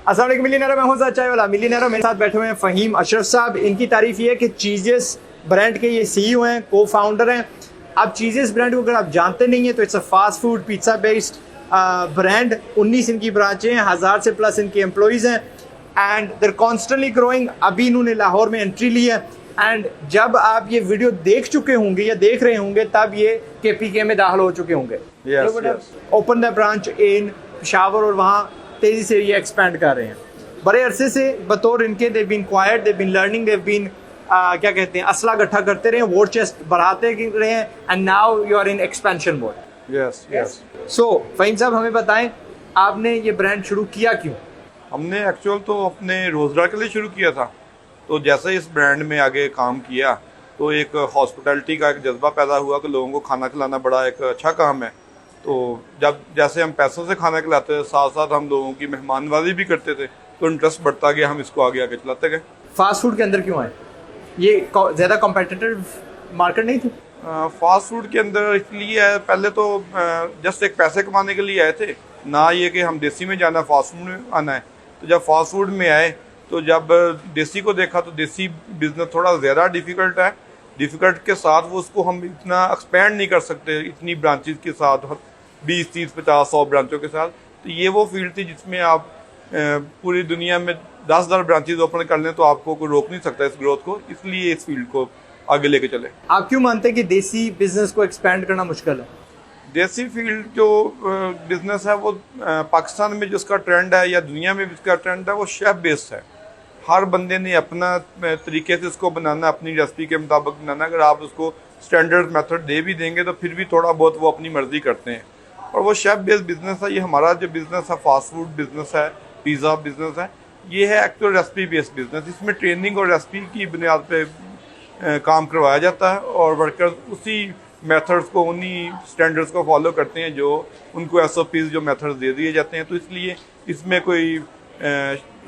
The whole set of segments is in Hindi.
अस्सलाम वालेकुम मिलियनेयर, मैं हूं ज़ाद चाय वाला। मिलियनेयर मेरे साथ बैठे हुए हैं फ़हीम अशरफ साहब। इनकी तारीफ ये है कि चीजेस ब्रांड के ये सीईओ हैं, को फाउंडर हैं। अब चीजेस ब्रांड को अगर आप जानते नहीं है तो it's a fast food pizza based brand. 19 इनकी ब्रांचें हैं, 1000 से प्लस इनके एम्प्लॉइज हैं एंड देर कॉन्स्टेंटली ग्रोइंग। अभी इन्होंने लाहौर में एंट्री ली है एंड जब आप ये वीडियो देख चुके होंगे या देख रहे होंगे तब ये KPK में दाखिल हो चुके होंगे। ओपन द ब्रांच इन पेशावर और वहाँ तेजी से ये एक्सपेंड कर रहे हैं। बड़े अरसे से बतौर इनके they've been quite, they've been learning, they've been क्या कहते हैं असला इकट्ठा करते रहे, वॉर चेस्ट बढ़ाते रहे हैं and now you are in expansion mode. Yes yes. So Faheem साहब हमें बताएं आपने ये ब्रांड शुरू किया क्यों? हमने एक्चुअल तो अपने रोजगार के लिए शुरू किया था। तो जैसे इस ब्रांड में आगे काम किया तो एक हॉस्पिटैलिटी का एक जज्बा पैदा हुआ कि लोगों को खाना खिलाना बड़ा एक अच्छा काम है। तो जब जैसे हम पैसों से खाना खिलाते थे, साथ साथ हम लोगों की मेहमानवाजी भी करते थे, तो इंटरेस्ट बढ़ता गया, हम इसको आगे आगे चलाते गए। फास्ट फूड के अंदर क्यों आए? ये ज़्यादा कॉम्पिटिटिव मार्केट नहीं थी? फास्ट फूड के अंदर इसलिए आए, पहले तो जस्ट एक पैसे कमाने के लिए आए थे, ना ये कि हम देसी में जाना फास्ट फूड में आना है। तो जब फास्ट फूड में आए तो जब देसी को देखा तो देसी बिजनेस थोड़ा ज़्यादा डिफ़िकल्ट है। डिफ़िकल्ट के साथ वो उसको हम इतना एक्सपेंड नहीं कर सकते इतनी ब्रांचेस के साथ, 20, 30, 50, 100 ब्रांचों के साथ। तो ये वो फील्ड थी जिसमें आप पूरी दुनिया में 10,000 ब्रांचेस ओपन कर लें तो आपको कोई रोक नहीं सकता इस ग्रोथ को, इसलिए इस फील्ड को आगे लेके चले। आप क्यों मानते हैं कि देसी बिजनेस को एक्सपेंड करना मुश्किल है? देसी फील्ड जो बिजनेस है वो पाकिस्तान में जिसका ट्रेंड है या दुनिया में जिसका ट्रेंड है वो शेफ बेस्ड है। हर बंदे ने अपना तरीके से इसको बनाना, अपनी रेसिपी के मुताबिक बनाना। अगर आप उसको स्टैंडर्ड मेथड दे भी देंगे तो फिर भी थोड़ा बहुत वो अपनी मर्जी करते हैं। और वो शेफ बेस्ड बिजनेस है। ये हमारा जो बिजनेस है फास्ट फूड बिजनेस है, पिज़्ज़ा बिजनेस है, ये है एक्चुअल रेसिपी बेस्ड बिजनेस। इसमें ट्रेनिंग और रेसिपी की बुनियाद पे काम करवाया जाता है और वर्कर्स उसी मेथड्स को, उन्हीं स्टैंडर्ड्स को फॉलो करते हैं जो उनको SOPs जो मेथड्स दे दिए जाते हैं। तो इसलिए इसमें कोई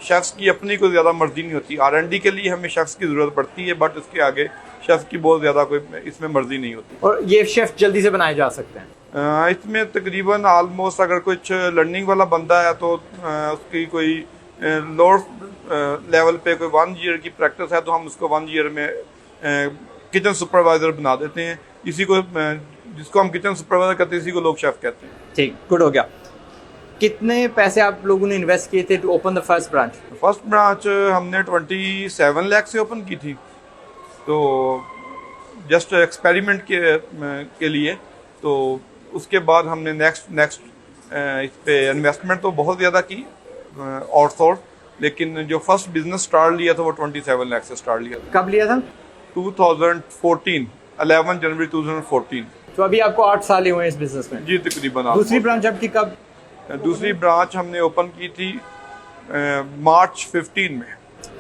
शेफ्स की अपनी कोई ज़्यादा मर्जी नहीं होती। R&D के लिए हमें शेफ्स की ज़रूरत पड़ती है, बट इसके आगे शेफ की बहुत ज़्यादा कोई इसमें मर्जी नहीं होती। और ये शेफ जल्दी से बनाए जा सकते हैं? इसमें तकरीबन आलमोस्ट अगर कुछ लर्निंग वाला बंदा है तो उसकी कोई लोअर लेवल पे कोई 1 ईयर की प्रैक्टिस है तो हम उसको 1 ईयर में किचन सुपरवाइजर बना देते हैं। इसी को जिसको हम किचन सुपरवाइजर कहते हैं, इसी को लोग शेफ कहते हैं। ठीक, गुड हो गया। कितने पैसे आप लोगों ने इन्वेस्ट किए थे to open the first branch? First branch हमने 27 लाख से ओपन की थी, तो जस्ट एक्सपेरिमेंट के लिए। तो उसके बाद हमने नेक्स्ट इस पे इन्वेस्टमेंट तो बहुत ज़्यादा की आउटसोर्स, लेकिन जो फर्स्ट बिजनेस स्टार्ट लिया था वो 27 लाख से स्टार्ट लिया था। कब लिया था? 2014, 11 जनवरी 2014। तो अभी आपको 8 साल ही हुए इस बिजनेस में? जी तकरीबन। दूसरी ब्रांच आपकी कब? दूसरी ब्रांच हमने ओपन की थी मार्च 15 में,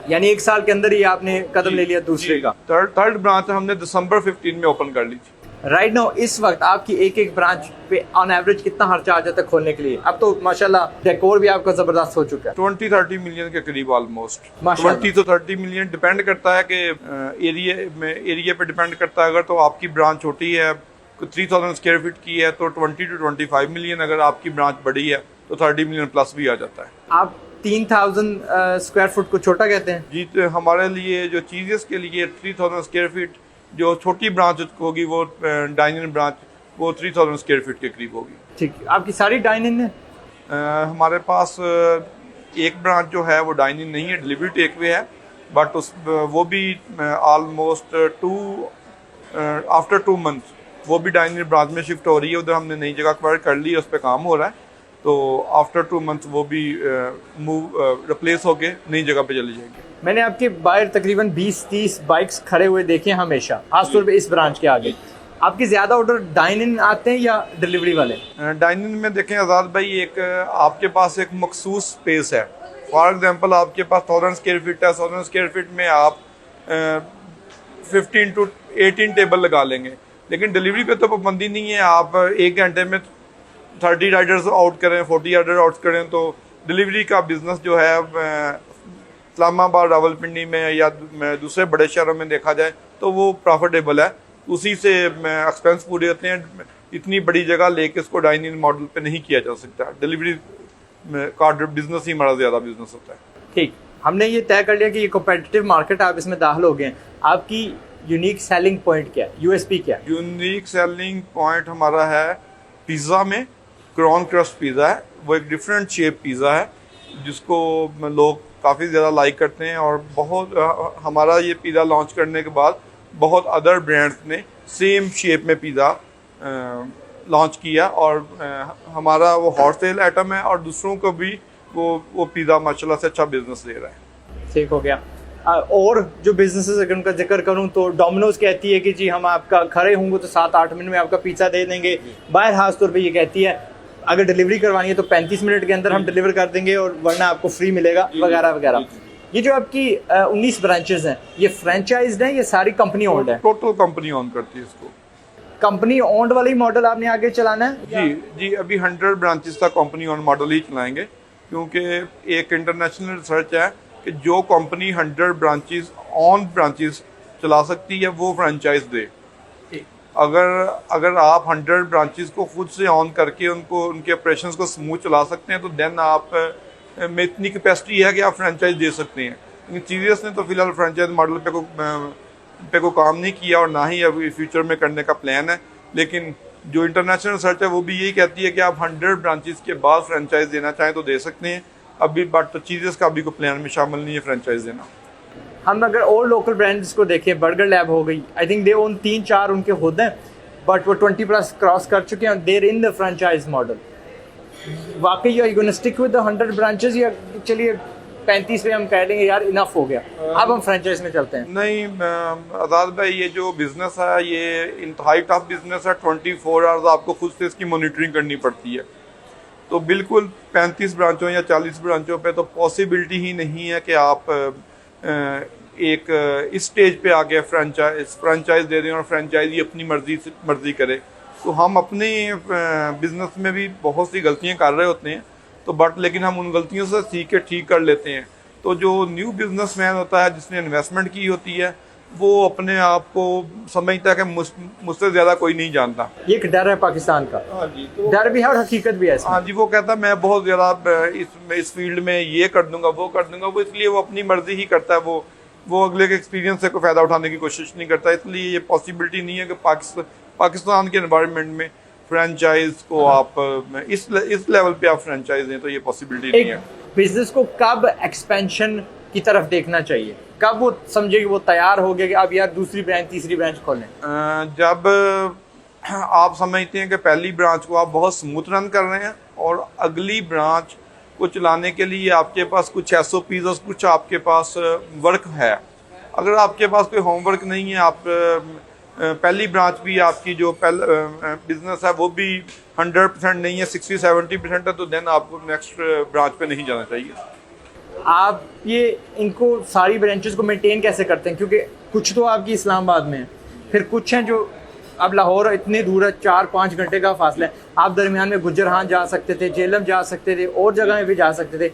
यानी 1 साल के अंदर ही आपने कदम ले लिया दूसरे का। थर्ड ब्रांच हमने दिसंबर 15 में ओपन कर ली थी। राइट नाउ इस वक्त आपकी एक ब्रांच पे ऑन एवरेज कितना खर्चा आ जाता है खोलने के लिए? अब तो माशाल्लाह डेकोर भी आपका जबरदस्त हो चुका है। 20-30 मिलियन के करीब ऑलमोस्ट। 20 to 30 मिलियन डिपेंड करता है कि एरिया पे डिपेंड करता है। अगर तो आपकी ब्रांच छोटी है, 3000 स्क्वायर फीट की है, तो 20 to 25 मिलियन। अगर आपकी ब्रांच बड़ी है तो 30 मिलियन प्लस भी आ जाता है। आप 3000 स्क्वायर फुट को छोटा कहते हैं? जी, तो हमारे लिए जो चीजेस के लिए 3000 स्क्वायर फीट जो छोटी ब्रांच होगी वो डाइनिंग ब्रांच वो 3000 स्क्वायर फीट के करीब होगी। ठीक, आपकी सारी डाइनिंग है? हमारे पास एक ब्रांच जो है वो डाइनिंग नहीं है, डिलीवरी टेक वे है, बट वो भी ऑलमोस्ट आफ्टर 2 मंथ्स वो भी डाइनिंग ब्रांच में शिफ्ट हो रही है। उधर हमने नई जगह एक्वायर कर ली है, उस पर काम हो रहा है। तो आफ्टर 2 मंथ्स वो भी रिप्लेस होके नई जगह पे चली जाएगी। मैंने आपके बाहर तकरीबन 20-30 बाइक्स खड़े हुए देखे हैं हमेशा, खासतौर पे इस ब्रांच के आगे। आपके ज्यादा ऑर्डर डाइनिंग आते हैं या डिलीवरी वाले? डाइनिंग में देखें आज़ाद भाई, एक आपके पास एक मखसूस स्पेस है। फॉर एग्जांपल आपके पास 1000 स्क्वायर फीट है, 1000 स्क्वायर फीट में आप 15 to 18 टेबल लगा लेंगे, लेकिन डिलीवरी पे तो पाबंदी नहीं है। आप 1 घंटे में 30 राइडर्स आउट करें, 40 राइडर आउट करें, तो डिलीवरी का बिजनेस जो है इस्लामाबाद, रावलपिंडी में या दूसरे बड़े शहरों में देखा जाए तो वो प्रॉफिटेबल है। उसी से एक्सपेंस पूरे होते हैं। इतनी बड़ी जगह लेके इसको डाइनिंग मॉडल पे नहीं किया जा सकता। डिलीवरी का बिजनेस ही हमारा ज़्यादा बिजनेस होता है। ठीक, हमने ये तय कर लिया कि ये कॉम्पिटिटिव मार्केट, आप इसमें दाखिल हो गए हैं। आपकी यूनिक सेलिंग पॉइंट क्या है, यूएसपी क्या है? यूनिक सेलिंग पॉइंट हमारा है पिज़्ज़ा में क्रॉन क्रस्ट पिज़्ज़ा है। वो एक डिफरेंट शेप पिज़्ज़ा है जिसको लोग काफ़ी ज़्यादा लाइक करते हैं, और बहुत हमारा ये पिज़्ज़ा लॉन्च करने के बाद बहुत अदर ब्रांड्स ने सेम शेप में पिज़्ज़ा लॉन्च किया, और हमारा वो हॉट सेल आइटम है, और दूसरों को भी वो पिज़्ज़ा माशाल्लाह से अच्छा बिजनेस दे रहा है। ठीक हो गया। और जो बिजनेसेस अगर उनका जिक्र करूं तो डोमिनोज कहती है कि जी हम आपका खड़े होंगे तो 7-8 मिनट में आपका पिज़्ज़ा दे देंगे। बाहर खास तौर पे ये कहती है अगर डिलीवरी करवानी है तो 35 मिनट के अंदर हम डिलीवर कर देंगे, और वरना आपको फ्री मिलेगा वगैरह वगैरह। ये जो आपकी 19 ब्रांचेस हैं, ये फ्रेंचाइज्ड हैं, ये सारी कंपनी ओन्ड है? टोटल कंपनी ओन करती है इसको। कंपनी ओन्ड वाली मॉडल आपने आगे चलाना है? जी, अभी 100 ब्रांचेस का कंपनी ओन मॉडल ही चलाएंगे, क्योंकि एक इंटरनेशनल रिसर्च है कि जो कंपनी 100 ब्रांचेस चला सकती है वो फ्रेंचाइज दे। अगर आप 100 ब्रांचेस को खुद से ऑन करके उनके ऑपरेशंस को स्मूथ चला सकते हैं तो देन आप में इतनी कैपेसिटी है कि आप फ्रेंचाइज दे सकते हैं। लेकिन सीरियस ने तो फिलहाल फ्रेंचाइज मॉडल पे को काम नहीं किया, और ना ही अभी फ्यूचर में करने का प्लान है। लेकिन जो इंटरनेशनल रिसर्च है वो भी यही कहती है कि आप 100 ब्रांचेस के बाद फ्रेंचाइज देना चाहें तो दे सकते हैं। अभी बट चीज़ेस का अभी को प्लान में शामिल नहीं है फ्रेंचाइज देना। हम अगर और लोकल ब्रांड्स को देखें, बर्गर लैब हो गई, आई थिंक दे ओन 3-4 उनके खुद हैं, बट वो 20+ क्रॉस कर चुके हैं, देर इन द फ्रेंचाइज मॉडल। वाकई you gonna stick with the 100 branches, या चलिए 35 पे हम कह लेंगे यार इनफ हो गया, अब हम फ्रेंचाइज में चलते हैं? नहीं आज़ाद भाई, ये जो बिजनेस है ये इंतहाई टफ बिजनेस है। 24 आवर्स आपको खुद से इसकी मॉनिटरिंग करनी पड़ती है। तो बिल्कुल 35 ब्रांचों या 40 ब्रांचों पे तो पॉसिबिलिटी ही नहीं है कि आप एक इस स्टेज पे आके फ्रेंचाइज दे दें और फ्रेंचाइजी अपनी मर्जी करे। तो हम अपने बिजनेस में भी बहुत सी गलतियां कर रहे होते हैं, तो लेकिन हम उन गलतियों से सीख के ठीक कर लेते हैं। तो जो न्यू बिजनेसमैन होता है जिसने इन्वेस्टमेंट की होती है वो अपने आप को समझता है कि मुझसे ज़्यादा कोई नहीं जानता। ये एक डर है पाकिस्तान का। हाँ जी, तो डर भी है और हकीकत भी है इसमें। हाँ जी, वो कहता है मैं बहुत ज़्यादा इस फील्ड में ये कर दूंगा वो कर दूंगा, वो इसलिए वो अपनी मर्जी ही करता है। वो अगले के एक्सपीरियंस से कोई फ़ायदा उठाने की कोशिश नहीं करता। इसलिए ये पॉसिबिलिटी नहीं है कि पाकिस्तान के एनवायरनमेंट में फ्रेंचाइज को आप इस लेवल पे आप फ्रेंचाइज दें, तो ये पॉसिबिलिटी नहीं है। बिजनेस को कब एक्सपेंशन की तरफ देखना चाहिए, कब वो समझे कि वो तैयार हो गया कि अब यार दूसरी ब्रांच तीसरी ब्रांच खोलें? जब आप समझते हैं कि पहली ब्रांच को आप बहुत स्मूथ रन कर रहे हैं और अगली ब्रांच को चलाने के लिए आपके पास कुछ SOPs और कुछ आपके पास वर्क है। अगर आपके पास कोई होमवर्क नहीं है, आप पहली ब्रांच भी आपकी जो बिजनेस है वो भी 100% नहीं है, 60-70% है, तो देन आपको नेक्स्ट ब्रांच पे नहीं जाना चाहिए। आप ये इनको सारी ब्रांचेस को मेंटेन कैसे करते हैं? क्योंकि कुछ तो आपकी इस्लामाबाद में है, फिर कुछ हैं जो अब लाहौर इतने दूर है, 4-5 घंटे का फासला है। आप दरमियान में गुजरान जा सकते थे, जेलम जा सकते थे, और जगह भी जा सकते थे।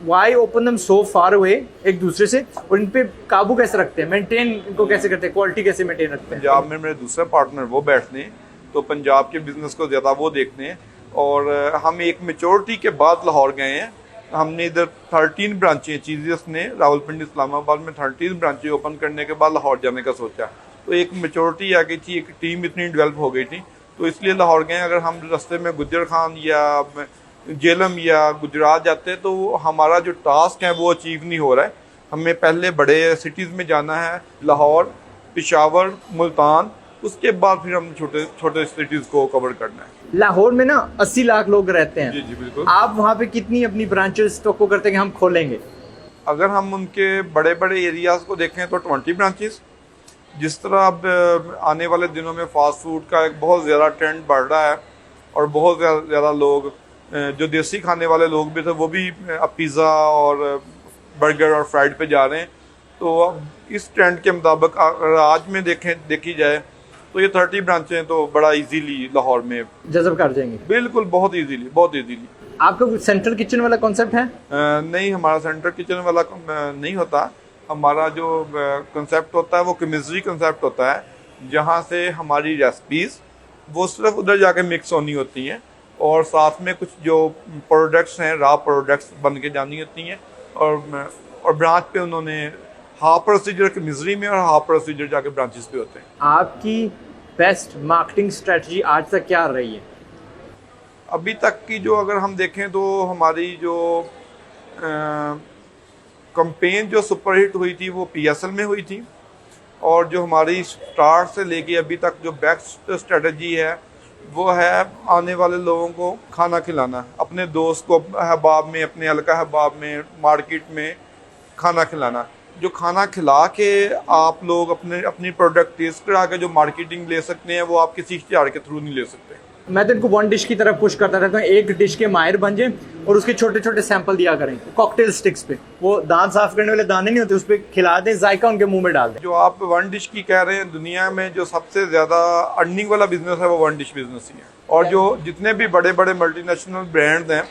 वाई ओपन दम सो फार हुए एक दूसरे से, और इन पे काबू कैसे रखते हैं, मेंटेन इनको कैसे करते हैं, क्वालिटी कैसे मेंटेन रखते हैं? पंजाब में मेरे दूसरे पार्टनर वो बैठते हैं, तो पंजाब के बिजनेस को ज़्यादा वो देखते हैं। और हम एक मेच्योरिटी के बाद लाहौर गए हैं। हमने इधर 13 ब्रांचें चीज़ियस ने रावलपिंडी इस्लामाबाद में 13 ब्रांचें ओपन करने के बाद लाहौर जाने का सोचा। तो एक मेच्योरिटी आ गई थी, एक टीम इतनी डेवलप हो गई थी, तो इसलिए लाहौर गए। अगर हम रास्ते में गुजर खान या जेलम या गुजरात जाते तो हमारा जो टास्क है वो अचीव नहीं हो रहा है। हमें पहले बड़े सिटीज़ में जाना है, लाहौर, पेशावर, मुल्तान, उसके बाद फिर हम छोटे छोटे सिटीज़ को कवर करना है। लाहौर में ना 80 लाख लोग रहते हैं। जी जी बिल्कुल। आप वहाँ पे कितनी अपनी ब्रांचेस तो को करते हैं कि हम खोलेंगे? अगर हम उनके बड़े बड़े एरियाज़ को देखें तो 20 ब्रांचेस। जिस तरह अब आने वाले दिनों में फास्ट फूड का एक बहुत ज़्यादा ट्रेंड बढ़ रहा है, और बहुत ज़्यादा लोग जो देसी खाने वाले लोग भी थे वो भी अब पिज़्ज़ा और बर्गर और फ्राइड पे जा रहे हैं। तो अब इस ट्रेंड के मुताबिक अगर आज में देखी जाए तो ये 30 ब्रांचें तो बड़ा इजीली लाहौर में जज़ब कर जाएंगे। बिल्कुल, बहुत इजीली। आपका कुछ सेंट्रल किचन वाला कॉन्सेप्ट है? नहीं, हमारा सेंट्रल किचन वाला नहीं होता। हमारा जो कंसेप्ट होता है वो केमिस्ट्री कंसेप्ट होता है, जहाँ से हमारी रेसिपीज़ वो सिर्फ उधर जाके मिक्स होनी होती हैं, और साथ में कुछ जो प्रोडक्ट्स हैं रॉ प्रोडक्ट्स बन के जानी होती हैं, और ब्रांच पे उन्होंने हाफ प्रोसीजर के मिजरी में और हाफ प्रोसीजर जाके ब्रांचेस पे होते हैं। आपकी बेस्ट मार्केटिंग स्ट्रेटजी आज तक क्या रही है? अभी तक की जो अगर हम देखें तो हमारी जो कैंपेन जो सुपरहिट हुई थी वो PSL में हुई थी, और जो हमारी स्टार्ट से लेके अभी तक जो बेस्ट स्ट्रेटजी है वो है आने वाले लोगों को खाना खिलाना, अपने दोस्त को अहबाब में, अपने हल्का अहबाब में, मार्केट में खाना खिलाना। जो खाना खिला के आप लोग अपनी प्रोडक्ट टेस्ट करा के जो मार्केटिंग ले सकते हैं वो आप किसी इश्तिहार के थ्रू नहीं ले सकते। मैं तो इनको वन डिश की तरफ पुश करता रहता हूँ, एक डिश के माहिर बन जाए और उसके छोटे छोटे सैंपल दिया करें कॉकटेल स्टिक्स पे, वो दांत साफ करने वाले दाने नहीं होते, उस पर खिला दें, जायका उनके मुंह में डाल दें। जो आप वन डिश की कह रहे हैं, दुनिया में जो सबसे ज़्यादा अर्निंग वाला बिजनेस है वो वन डिश बिजनेस ही है। और जो जितने भी बड़े बड़े मल्टीनेशनल ब्रांड्स हैं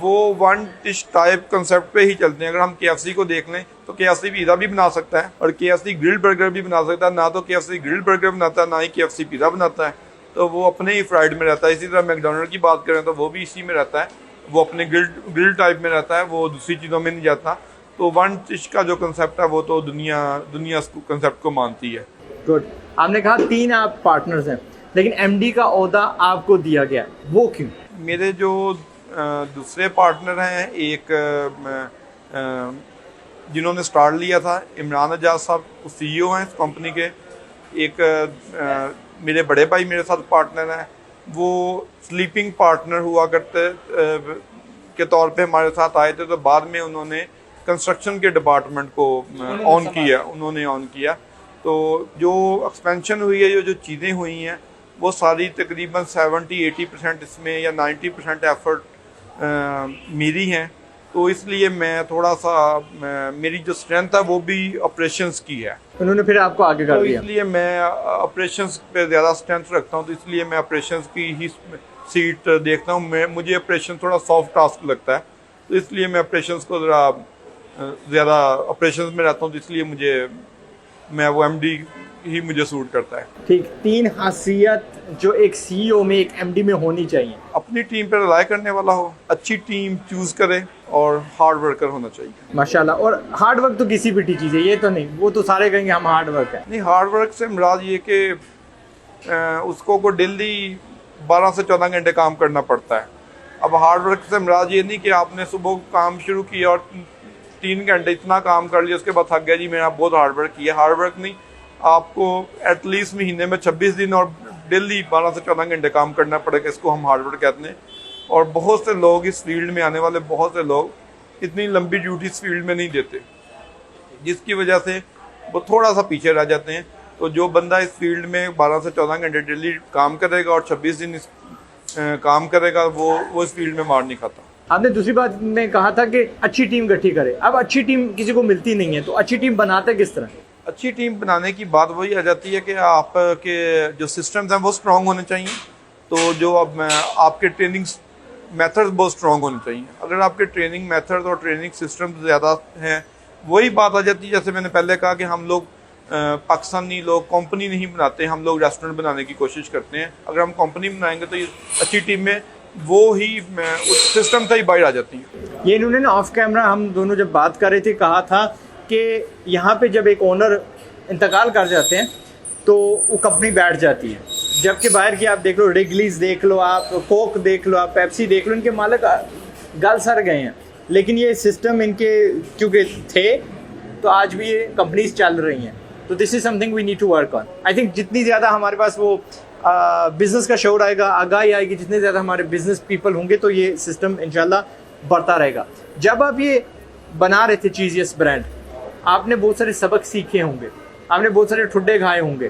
वो वन डिश टाइप कंसेप्ट पे ही चलते हैं। अगर हम KFC को देख लें तो KFC पिज़्ज़ा भी बना सकता है और KFC ग्रिल्ड बर्गर भी बना सकता है। ना तो KFC ग्रिल्ड बर्गर बनाता है, ना ही KFC पिज़्ज़ा बनाता है, तो वो अपने ही फ्राइड में रहता है। इसी तरह मैकडोनल्ड की बात करें तो वो भी इसी में रहता है, वो अपने ग्रिल्ड टाइप में रहता है, वो दूसरी चीज़ों में नहीं जाता। तो वन डिश का जो कंसेप्ट है वो तो दुनिया उस कंसेप्ट को मानती है। गुड। आपने कहा 3 आप पार्टनर्स हैं, लेकिन MD का ओहदा आपको दिया गया, वो क्यों? मेरे जो दूसरे पार्टनर हैं, एक जिन्होंने स्टार्ट लिया था, इमरान एजाज साहब, CEO हैं इस कंपनी के। एक मेरे बड़े भाई मेरे साथ पार्टनर हैं, वो स्लीपिंग पार्टनर हुआ करते के तौर पे हमारे साथ आए थे, तो बाद में उन्होंने कंस्ट्रक्शन के डिपार्टमेंट को उन्होंने ऑन किया। तो जो एक्सपेंशन हुई है, जो चीज़ें हुई हैं वो सारी तकरीबन 70-80% इसमें या 90% एफर्ट मेरी हैं। तो इसलिए मैं थोड़ा सा मेरी जो स्ट्रेंथ है वो भी ऑपरेशंस की है। उन्होंने फिर आपको आगे कर तो दिया। इसलिए मैं ऑपरेशंस पे ज़्यादा स्ट्रेंथ रखता हूँ, तो इसलिए मैं ऑपरेशंस की ही सीट देखता हूँ। मुझे ऑपरेशन थोड़ा सॉफ्ट टास्क लगता है, तो इसलिए मैं ऑपरेशंस को ज़्यादा ऑपरेशंस में रहता हूँ, तो इसलिए मैं वो MD ही मुझे सूट करता है। ठीक, 3 खासियत जो एक CEO में, एक MD में होनी चाहिए। अपनी टीम पर रिलाय करने वाला हो, अच्छी टीम चूज करे और हार्ड वर्कर होना चाहिए। माशाल्लाह। और हार्ड वर्क तो किसी भी चीज़ है, ये तो नहीं, वो तो सारे कहेंगे हम हार्ड वर्क है। नहीं, हार्ड वर्क से मुराद ये कि उसको को डेली 12 से 14 घंटे काम करना पड़ता है। अब हार्ड वर्क से मुराद ये नहीं कि आपने सुबह काम शुरू किया और 3 घंटे इतना काम कर लिया, उसके बाद थक गया जी मैंने बहुत हार्ड वर्क किया। हार्ड वर्क नहीं, आपको एटलीस्ट महीने में 26 दिन और डेली 12 से 14 घंटे काम करना पड़ेगा, इसको हम हार्ड वर्क कहते हैं। और बहुत से लोग इस फील्ड में आने वाले बहुत से लोग इतनी लंबी ड्यूटी इस फील्ड में नहीं देते, जिसकी वजह से वो थोड़ा सा पीछे रह जाते हैं। तो जो बंदा इस फील्ड में 12 से 14 घंटे डेली काम करेगा और 26 दिन काम करेगा, वो इस फील्ड में मार नहीं खाता। आपने दूसरी बात में कहा था कि अच्छी टीम इकट्ठी करे। अब अच्छी टीम किसी को मिलती नहीं है, तो अच्छी टीम बनाते किस तरह? अच्छी टीम बनाने की बात वही आ जाती है कि आपके जो सिस्टम्स हैं वो स्ट्रॉन्ग होने चाहिए। तो जो अब आपके ट्रेनिंग मेथड्स बहुत स्ट्रॉन्ग होने चाहिए। अगर आपके ट्रेनिंग मेथड्स और ट्रेनिंग सिस्टम ज़्यादा हैं, वही बात आ जाती है जैसे मैंने पहले कहा कि हम लोग पाकिस्तानी लोग कंपनी नहीं बनाते, हम लोग रेस्टोरेंट बनाने की कोशिश करते हैं। अगर हम कंपनी बनाएंगे तो ये अच्छी टीम में वो ही उस सिस्टम से ही बाहर आ जाती है। ये इन्होंने ना ऑफ कैमरा हम दोनों जब बात कर रहे थे कहा था कि यहाँ पे जब एक ओनर इंतकाल कर जाते हैं तो वो कंपनी बैठ जाती है, जबकि बाहर की आप देख लो, रिगलीज देख लो, आप कोक देख लो, आप पेप्सी देख लो, इनके मालिक गल सर गए हैं। लेकिन ये सिस्टम इनके क्योंकि थे तो आज भी ये कंपनीज चल रही हैं। तो this is something we need to work on. I think जितनी ज़्यादा हमारे पास वो बिजनेस का शौर आएगा, आगाही आएगी, जितने ज़्यादा हमारे बिजनेस पीपल होंगे तो ये सिस्टम इंशाल्लाह बढ़ता रहेगा। जब आप ये बना रहे थे चीज़ियस ब्रांड, आपने बहुत सारे सबक सीखे होंगे, आपने बहुत सारे ठुड्डे खाए होंगे।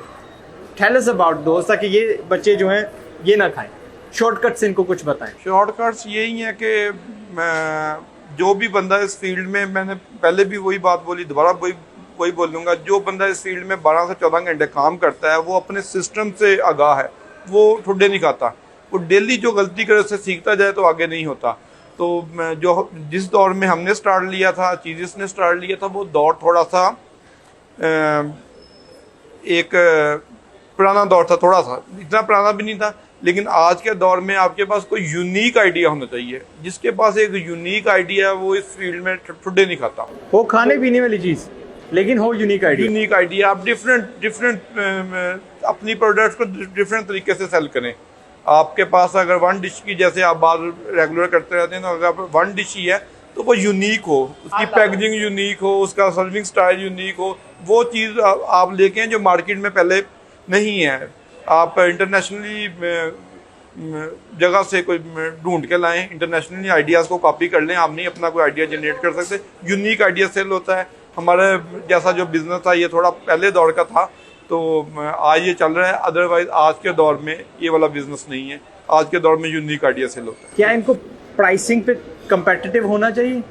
टेल अस अबाउट दोस्त, ताकि ये बच्चे जो हैं ये ना खाएं, शॉर्टकट्स इनको कुछ बताएं। शॉर्टकट्स यही हैं कि जो भी बंदा इस फील्ड में, मैंने पहले भी वही बात बोली, दोबारा वही बोलूँगा, जो बंदा इस फील्ड में 12 से 14 घंटे काम करता है वो अपने सिस्टम से आगाह है, वो ठुड्डे नहीं खाता। वो डेली जो गलती करे उससे सीखता जाए तो आगे नहीं होता। तो जो जिस दौर में हमने स्टार्ट लिया था, चीज़ ने स्टार्ट लिया था, वो दौर थोड़ा सा एक पुराना दौर था, थोड़ा सा, इतना पुराना भी नहीं था, लेकिन आज के दौर में आपके पास कोई यूनिक आइडिया होना चाहिए। जिसके पास एक यूनिक आइडिया है वो इस फील्ड में ठुड्डे नहीं खाता। हो खाने पीने वाली चीज लेकिन हो यूनिक आइडिया। यूनिक आइडिया, आप डिफरेंट अपनी प्रोडक्ट्स को डिफरेंट तरीके से सेल करें। आपके पास अगर वन डिश की, जैसे आप बार रेगुलर करते रहते हैं, तो अगर वन डिश ही है तो वो यूनिक हो, उसकी पैकेजिंग यूनिक हो, उसका सर्विंग स्टाइल यूनिक हो, वो चीज़ आप लेके आएं जो मार्केट में पहले नहीं है। आप इंटरनेशनली जगह से कोई ढूंढ के लाएं, इंटरनेशनली आइडियाज़ को कॉपी कर लें। आप नहीं अपना कोई आइडिया जनरेट कर सकते। यूनिक आइडिया सेल होता है। हमारे जैसा जो बिजनेस था ये थोड़ा पहले दौर का था, तो आज ये चल रहा है। अदरवाइज आज के दौर में ये वाला बिजनेस नहीं है। आज के दौर में यूनिक आइडिया सेल होता है। क्या इनको प्राइसिंग पे कंपेटिटिव होना चाहिए,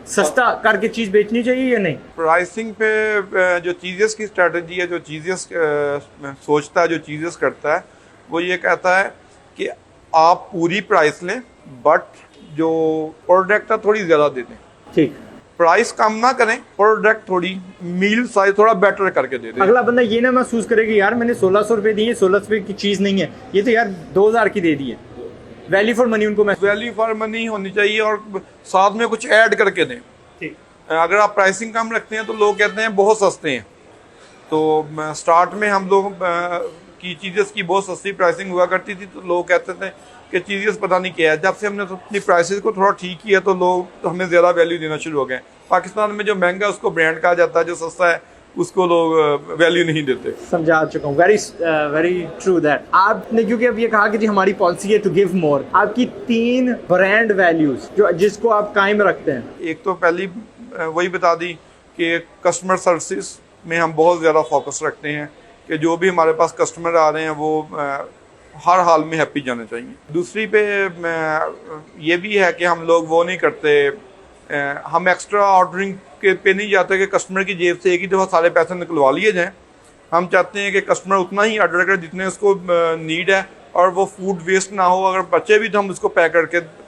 सस्ता करके चीज बेचनी चाहिए या नहीं? प्राइसिंग पे जो चीजेस की स्ट्रेटजी है, जो चीजेस सोचता है, जो चीजेस करता है, वो ये कहता है कि आप पूरी प्राइस लें बट जो प्रोडक्ट है थोड़ी ज्यादा दे दें। ठीक, प्राइस कम ना करें, प्रोडक्ट थोड़ी मील साइज थोड़ा बेटर करके दे दें। अगला बंदा ये ना महसूस करे कि यार मैंने 1600 रुपए दिए, 1600 रुपए की चीज नहीं है, ये तो यार 2000 की दे दी है। वैल्यू फॉर मनी उनको वैल्यू फॉर मनी होनी चाहिए और साथ में कुछ ऐड करके दें। ठीक, अगर आप प्राइसिंग कम रखते हैं तो लोग कहते हैं बहुत सस्ते हैं। तो स्टार्ट में हम लोग की चीज़ें की बहुत सस्ती प्राइसिंग हुआ करती थी, तो लोग कहते थे कि चीज़ें पता नहीं क्या है। जब से हमने अपनी प्राइसेस को थोड़ा ठीक किया तो लोग हमें ज़्यादा वैल्यू देना शुरू हो गए। पाकिस्तान में जो महंगा है उसको ब्रांड कहा जाता है, जो सस्ता है उसको लोग वैल्यू नहीं देते। समझा चुका हूँ। Very true that. आपने क्योंकि अब ये कहा कि जी हमारी पॉलिसी है टू गिव मोर, आपकी 3 ब्रांड वैल्यूज जो जिसको आप कायम रखते हैं। एक तो पहली वही बता दी कि कस्टमर सर्विस में हम बहुत ज़्यादा फोकस रखते हैं कि जो भी हमारे पास कस्टमर आ रहे हैं वो हर हाल में हैप्पी जाने चाहिए। दूसरी पे ये भी है कि हम लोग वो नहीं करते, हम एक्स्ट्रा ऑर्डरिंग के पे नहीं जाते कि कस्टमर की जेब से एक ही दफ़ा सारे पैसे निकलवा लिए जाएं। हम चाहते हैं कि कस्टमर उतना ही ऑर्डर करे जितने उसको नीड है और वो फूड वेस्ट ना हो। अगर बच्चे भी तो हम उसको पैक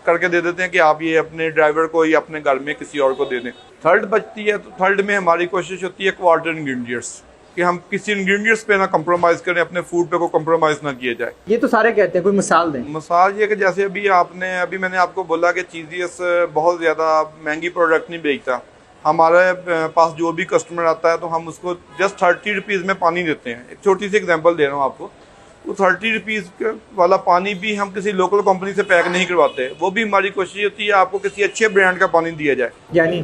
करके दे देते हैं कि आप ये अपने ड्राइवर को या अपने घर में किसी और को दे दें। थर्ड बचती है, तो थर्ड में हमारी कोशिश होती है क्वार्टर इंग्रेडिएंट्स, कि हम किसी इंग्रेडिएंट्स पे ना कंप्रोमाइज़ करें, अपने फूड पे को कंप्रोमाइज़ ना किया जाए। ये तो सारे कहते हैं, कोई मिसाल दें। मिसाल ये कि जैसे अभी मैंने आपको बोला कि चीज़ेस बहुत ज़्यादा महंगी प्रोडक्ट नहीं बेचता। हमारे पास जो भी कस्टमर आता है तो हम उसको जस्ट 30 रुपीज़ में पानी देते हैं। एक छोटी सी एग्जांपल दे रहा हूँ आपको। तो 30 रुपीज़ वाला पानी भी हम किसी लोकल कंपनी से पैक नहीं करवाते। वो भी हमारी कोशिश होती है आपको किसी अच्छे ब्रांड का पानी दिया जाए, यानी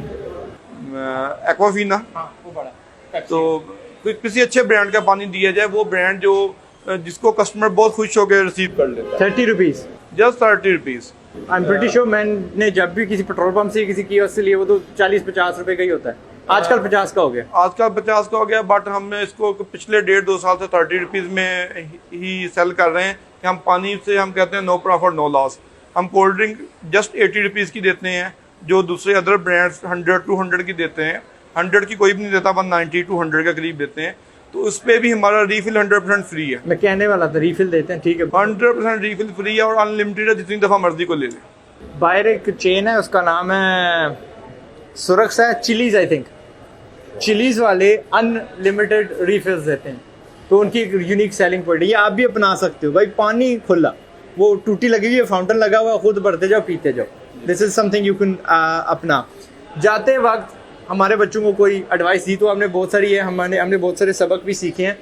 एक्वाफीना। वो बड़ा तो किसी अच्छे ब्रांड का पानी दिया जाए, वो ब्रांड जो जिसको कस्टमर बहुत खुश होकर रिसीव कर लेता है। 30 rupees, just 30 rupees. I am pretty sure मैंने जब भी किसी पेट्रोल पंप से किसी कियोस्क से लिए वो तो 40-50 रुपए का ही होता है। आजकल 50 का हो गया। आजकल 50 का हो गया, बट हमने इसको पिछले 1.5-2 साल से 30 रुपीज़ में ही सेल कर रहे हैं कि हम पानी से हम कहते हैं नो प्रॉफिट नो लॉस। हम कोल्ड ड्रिंक जस्ट 80 रुपीज़ की देते हैं, जो दूसरे अदर ब्रांड्स 100-200 की देते हैं। 100 की कोई भी नहीं देता, 190-200 के करीब देते हैं। तो उस पर भी हमारा रीफिल 100% फ्री है। मैं कहने वाला था रीफिल देते हैं, ठीक है। 100% रीफिल फ्री है और अनलिमिटेड है, जितनी दफ़ा मर्जी को ले लें। बाहर एक चेन है, उसका नाम है सुरक्षा है, चिलीज आई थिंक। चिलीज वाले अनलिमिटेड रीफिल्स देते हैं, तो उनकी एक यूनिक सेलिंग पॉइंट है। ये आप भी अपना सकते हो भाई। पानी खुला, वो टूटी लगी हुई है, फाउंटेन लगा हुआ, खुद भरते जाओ पीते जाओ। This is something you can अपना। जाते वक्त हमारे बच्चों को कोई एडवाइस दी तो आपने बहुत सारी है, हमने बहुत सारे सबक भी सीखे हैं,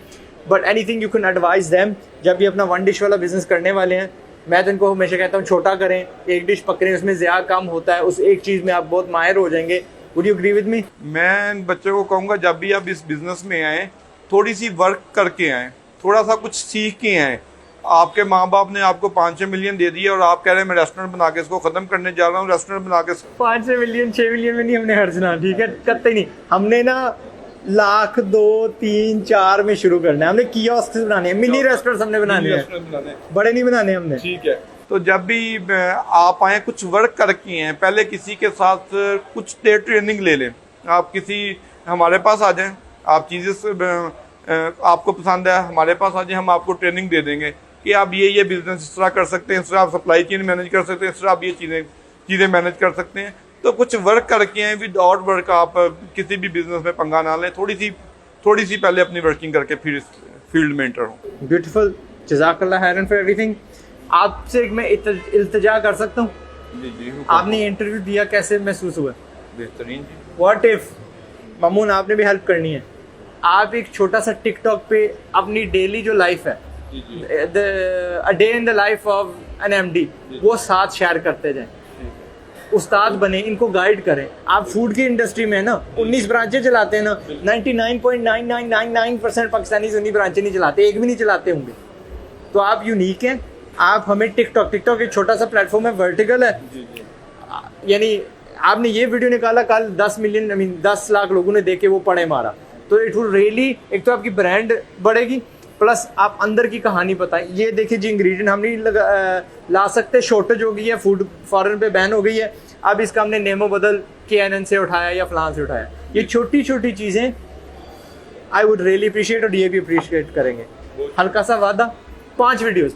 but anything you can advice them जब भी अपना वन डिश वाला बिजनेस करने वाले हैं। मैं तो इनको हमेशा कहता हूँ छोटा करें, एक डिश पकड़ें, उसमें ज़्यादा कम होता है, उस एक चीज़ में आप बहुत माहिर हो जाएंगे। Would you agree with me? मैं बच्चों को कहूँगा जब भी आप इस बिजनेस में आए थोड़ी सी वर्क करके आए, थोड़ा सा कुछ सीख के आए। आपके माँ बाप ने आपको 5-6 मिलियन दे दिए और आप कह रहे हैं मैं रेस्टोरेंट बना के इसको खत्म करने जा रहा हूँ। रेस्टोरेंट बना के 5-6 मिलियन 6 मिलियन में नहीं हमने हर्जना, ठीक है, कतई नहीं। हमने ना 1,00,000 2, 3, 4 में शुरू करना है। हमने कियोस्क बनाने हैं, मिनी रेस्टोरेंट हमने बनाने हैं, बड़े नहीं बनाने हमने। ठीक है। तो जब भी आप आए कुछ वर्क करके हैं, पहले किसी के साथ कुछ देर ट्रेनिंग ले लें। आप किसी हमारे पास आ जाएं, आप चीज़ें आपको पसंद है हमारे पास आ जाएं, हम आपको ट्रेनिंग दे देंगे कि आप ये बिजनेस इस तरह कर सकते हैं, इस तरह आप सप्लाई चेन मैनेज कर सकते हैं, इस तरह आप ये चीज़ें मैनेज कर सकते हैं। तो कुछ वर्क करके हैं, विदाउट वर्क आप किसी भी बिजनेस में पंगा ना लें। थोड़ी सी पहले अपनी वर्किंग करके फिर इस फील्ड में एंटर हो। ब्यूटीफुल, जज़ाकल्लाह खैरन फॉर एवरीथिंग। आपसे एक मैं इल्तिजा कर सकता हूँ? जी जी आपने इंटरव्यू दिया, कैसे महसूस हुआ? बेहतरीन जी। व्हाट इफ मामून आपने भी हेल्प करनी है, आप एक छोटा सा टिकटॉक पे अपनी डेली जो लाइफ है, जी जी a day in the life of an MD, वो साथ शेयर करते जाएं, उस्ताद बने, इनको गाइड करें। आप फूड की इंडस्ट्री में है ना 19 ब्रांचें चलाते हैं ना, 99.9999% पाकिस्तानी 19 ब्रांचें नहीं चलाते, एक भी नहीं चलाते होंगे। तो आप यूनिक हैं। आप हमें टिकटॉक एक छोटा सा प्लेटफॉर्म है, वर्टिकल है, यानी आपने ये वीडियो निकाला, कल 10 मिलियन 10 लाख लोगों ने देखे, वो पड़े मारा, तो इट विल रियली, एक तो आपकी ब्रांड बढ़ेगी, प्लस आप अंदर की कहानी बताएं। ये देखिए जी, इंग्रेडिएंट हम नहीं ला सकते, शॉर्टेज हो गई है, फूड फॉरेन पे बैन हो गई है, अब इसका हमने नेमो बदल KNN से उठाया या फलान से उठाया। ये छोटी छोटी चीज़ें आई वुड रियली अप्रिशिएट, और ये भी अप्रिशिएट करेंगे। हल्का सा वादा, 5 वीडियोस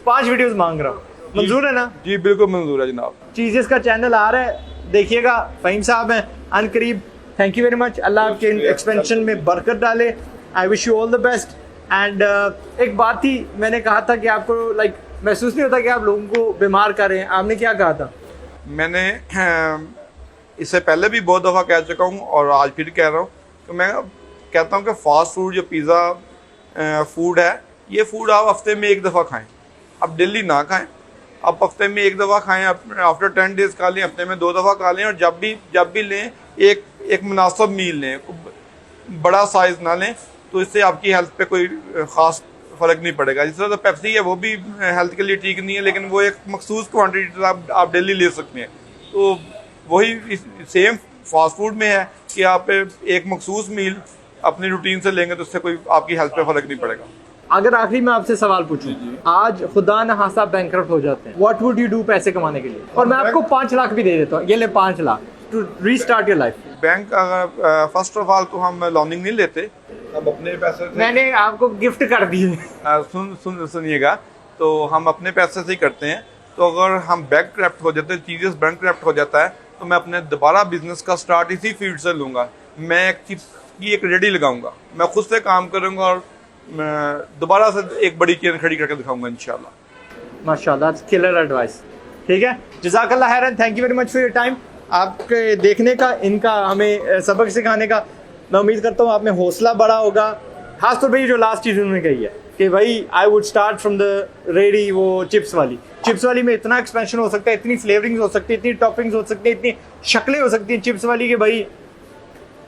मांग रहा हूँ, मंजूर है ना? जी बिल्कुल मंजूर है जनाब। चीजेस का चैनल आ रहा है, देखिएगा। फ़हीम साहब हैं अनकरीब। Thank you very much. अल्लाह आपके एक्सपेंशन में बरकत डाले। I wish you all the best. And एक बात थी, मैंने कहा था कि आपको महसूस नहीं होता कि आप लोगों को बीमार कर रहे हैं? आपने क्या कहा था? मैंने इससे पहले भी बहुत दफ़ा कह चुका हूँ और आज फिर कह रहा हूँ कि मैं कहता हूँ कि फास्ट फूड जो पिज़्ज़ा फूड है, ये फूड आप हफ्ते में एक दफ़ा खाएं, आप डेली ना खाएं। आप हफ्ते में एक दफ़ा खाएं, आफ्टर 10 डेज़ खा लें, हफ्ते में 2 दफ़ा खा लें, और जब भी लें एक मुनासिब मील लें, बड़ा साइज़ ना लें, तो इससे आपकी हेल्थ पे कोई ख़ास फ़र्क नहीं पड़ेगा। जिस तरह तो पेप्सी है, वो भी हेल्थ के लिए ठीक नहीं है, लेकिन वो एक मखसूस क्वांटिटी आप डेली ले सकते हैं। तो वही सेम फास्ट फूड में है कि आप एक मखसूस मील अपनी रूटीन से लेंगे तो उससे कोई आपकी हेल्थ पे फ़र्क नहीं पड़ेगा। अगर आखिरी में आपसे सवाल पूछूं, आज खुदा न खासा बैंकरप्ट हो जाते हैं, व्हाट वुड यू डू पैसे कमाने के लिए? और मैं आपको 5 लाख भी दे देता हूँ, ये ले 5 lakh to restart your life. Bank first of all तो हम लोनिंग नहीं लेते, हम अपने पैसे से मैंने आपको गिफ्ट कर दिए। सुनिएगा, तो हम अपने पैसे से ही करते हैं। तो अगर हम बैंकक्रप्ट हो जाते हैं, चीज़ें बैंकक्रप्ट हो जाता है, तो मैं अपने दोबारा बिजनेस का स्टार्ट इसी फील्ड से लूँगा। मैं एक चीज़ की एक रेडी लगाऊंगा, मैं खुद से काम करूँगा और मैं दोबारा से एक बड़ी चेन खड़ी करके दिखाऊंगा इंशाल्लाह। माशाल्लाह, किलर एडवाइस। ठीक है, जज़ाकल्लाह खैरन, thank you very much for your time. आपके देखने का, इनका हमें सबक सिखाने का, मैं उम्मीद करता हूँ आप में हौसला बड़ा होगा। खासतौर पर ये जो लास्ट चीज़ उन्होंने कही है कि भाई I would start from the ready, वो चिप्स वाली में इतना एक्सपेंशन हो सकता है, इतनी फ्लेवरिंग्स हो सकती है, इतनी टॉपिंग्स हो सकती है, इतनी शक्लें हो सकती हैं चिप्स वाली कि भाई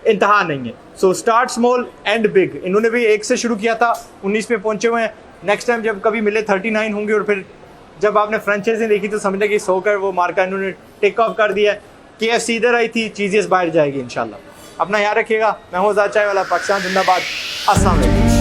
इंतहा नहीं है। So start small and big. इन्होंने भी 1 से शुरू किया था, 19 पे पहुंचे हुए हैं। नेक्स्ट टाइम जब कभी मिले 39 होंगे, और फिर जब आपने फ्रेंचाइजी देखी तो समझना कि 100 का वो मार्का इन्होंने टेक ऑफ कर दिया है। KFC इधर आई थी, चीज़ें बाहर जाएगी इंशाल्लाह। अपना ख्याल रखिएगा। मैं हूँ आज़ाद चाय वाला, पाकिस्तान जिंदाबाद। अस्सलाम वालेकुम।